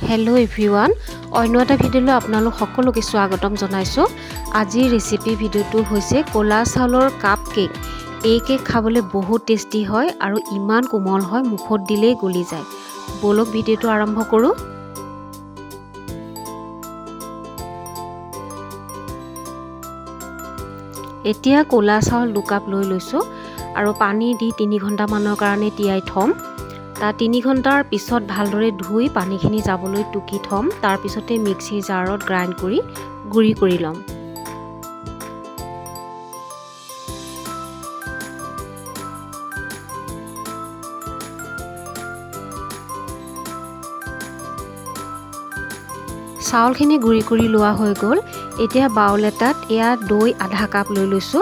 Hello everyone अन्य এটা ভিডিঅ'লৈ আপোনালোক সকলোকে স্বাগতম জনাইছো। আজিৰ ৰেচিপি ভিডিঅ'টো হৈছে কোলা চাউলৰ কাপ কেক। এই কেক খাবলৈ বহুত টেষ্টি হয় আৰু ইমান কোমল হয় মুখত দিলেই গলি যায়। বলক ভিডিঅ'টো আৰম্ভ কৰো। এতিয়া কোলা চাউল 2 কাপ লৈ লৈছো আৰু পানী দি 3 ঘণ্টা মানৰ কাৰণে তিয়াই থম। তা 3 ঘণ্টাৰ পিছত ভালদৰে ধুই পানীখিনি যাবলৈ টুকি থম। তাৰ পিছতে মিক্সিৰ জাৰত গ্ৰাইণ্ড কৰি গুড়ি কৰি লম। চাউলখিনি গুড়ি কৰি লোৱা হৈ গ'ল। এতিয়া বাউল এটাত এয়া দৈ আধা কাপ লৈ লৈছো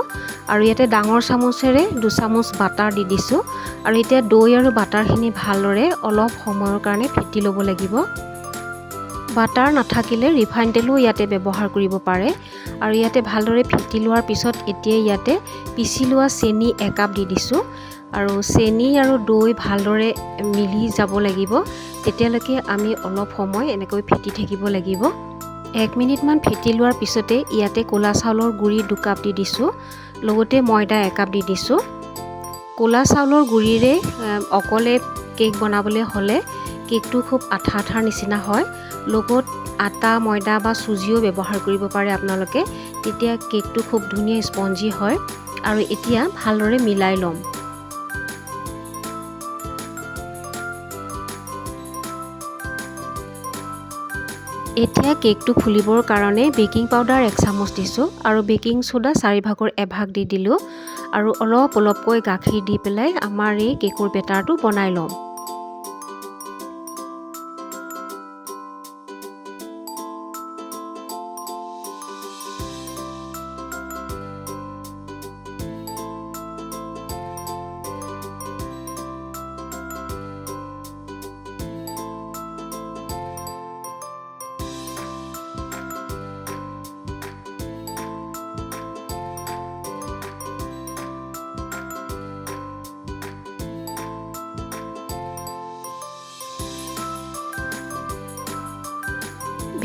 আৰু ইয়াতে ডাঙৰ চামুচেৰে 2 চামুচ বাটাৰ দি দিছো আৰু এতিয়া দৈ আৰু বাটাৰখিনি ভালদৰে অলপ সময়ৰ কাৰণে ফেটি ল'ব লাগিব। বাটাৰ নাথাকিলে ৰিফাইন তেলো ইয়াতে ব্যৱহাৰ কৰিব পাৰে আৰু ইয়াতে ভালদৰে ফেটি লোৱাৰ পিছত এতিয়া ইয়াতে পিচি লোৱা চেনি 1 কাপ দি দিছো আৰু চেনি আৰু দৈ ভালদৰে মিলি যাব লাগিব। তেতিয়ালৈকে আমি অলপ সময় এনেকৈ ফেটি থাকিব লাগিব। 1 মিনিট মান ফেটি লোৱাৰ পিছতে ইয়াতে কোলা চাউলৰ গুড়ি 2 কাপ দি দিছো, লগতে ময়দা 1 কাপ দি দিছো। কোলা চাউলৰ গুড়িৰে অকলে কেক বনাবলৈ হলে কেকটো খুব আঠা আঠাৰ নিচিনা হয়। লগত আটা ময়দা বা সুজিও ব্যৱহাৰ কৰিব পাৰে আপোনালোকে, তেতিয়া কেকটো খুব ধুনীয়া স্পঞ্জি হয়। আৰু এতিয়া ভালদৰে মিলাই লম। এতিয়া কেকটো ফুলিবৰ কাৰণে বেকিং পাউডাৰ 1 চামুচ দিছো আৰু বেকিং সোডা 4 ভাগৰ 1 ভাগ দি দিলো আৰু অলপকৈ গাখীৰ দি পেলাই আমাৰ এই কেকৰ বেটাৰটো বনাই লম।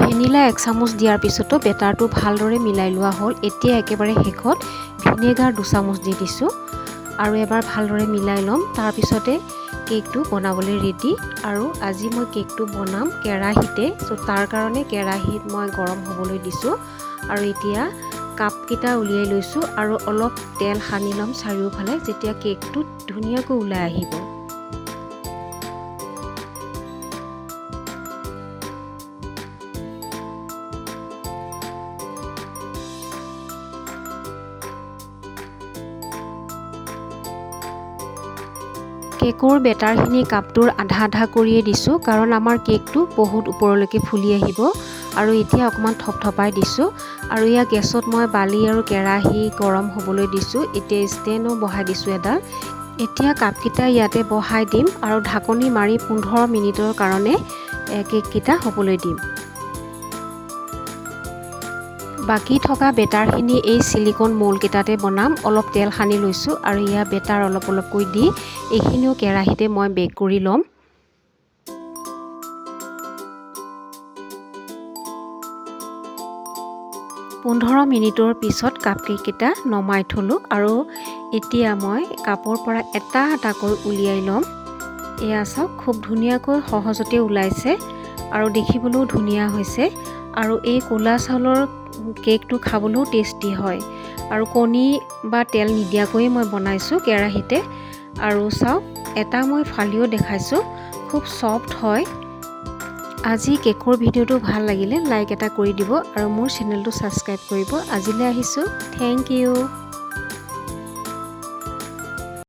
ভেনিলা 1 চামুচ দিয়াৰ পিছতো বেটাৰটো ভালদৰে মিলাই লোৱা হ'ল। এতিয়া একেবাৰে শেষত ভিনেগাৰ 2 চামুচ দি দিছো আৰু এবাৰ ভালদৰে মিলাই ল'ম। তাৰ পিছতে কেকটো বনাবলৈ ৰেডি। আৰু আজি মই কেকটো বনাম কেৰাহীতে, তাৰ কাৰণে কেৰাহীত মই গৰম হ'বলৈ দিছো আৰু এতিয়া কাপকেইটা উলিয়াই লৈছো আৰু অলপ তেল সানি ল'ম চাৰিওফালে, যেতিয়া কেকটো ধুনীয়াকৈ ওলাই আহিব। কেকৰ বেটাৰখিনি কাপটোৰ আধা আধা কৰিয়ে দিছো, কাৰণ আমাৰ কেকটো বহুত ওপৰলৈকে ফুলি আহিব। আৰু এতিয়া অকমান থপথপাই দিছো আৰু ইয়া গেছত মই বালি আৰু কেৰাহী গৰম হ'বলৈ দিছো। এতিয়া ষ্টেণ্ডো বহাই দিছো এডাল। এতিয়া কাপকেইটা ইয়াতে বহাই দিম আৰু ঢাকনি মাৰি 15 মিনিটৰ কাৰণে কেককেইটা হ'বলৈ দিম। বাকি থকা বেটাৰখিনি এই সিলিকন মোলকেইটাতে বনাম। অলপ তেল সানি লৈছো আৰু ইয়া বেটাৰ অলপকৈ দি এইখিনিও কেৰাহীতে মই বেক কৰি ল'ম। পোন্ধৰ মিনিটৰ পিছত কাপকেককেইটা নমাই থলো আৰু এতিয়া মই কাপৰ পৰা এটা এটাকৈ উলিয়াই ল'ম। এয়া চাওক, খুব ধুনীয়াকৈ সহজতে ওলাইছে আৰু দেখিবলৈও ধুনীয়া হৈছে। আৰু এই কোলা চাউলৰ কেকটো খাবলৈও টেষ্টি হয় আৰু কণী বা তেল নিদিয়াকৈয়ে মই বনাইছো কেৰাহীতে। আৰু চাওক, এটা মই ফালিও দেখাইছো, খুব সফ্ট হয়। আজি কেকৰ ভিডিঅ'টো ভাল লাগিলে লাইক এটা কৰি দিব আৰু মোৰ চেনেলটো ছাবস্ক্ৰাইব কৰিব। আজিলৈ আহিছো, থেংক ইউ।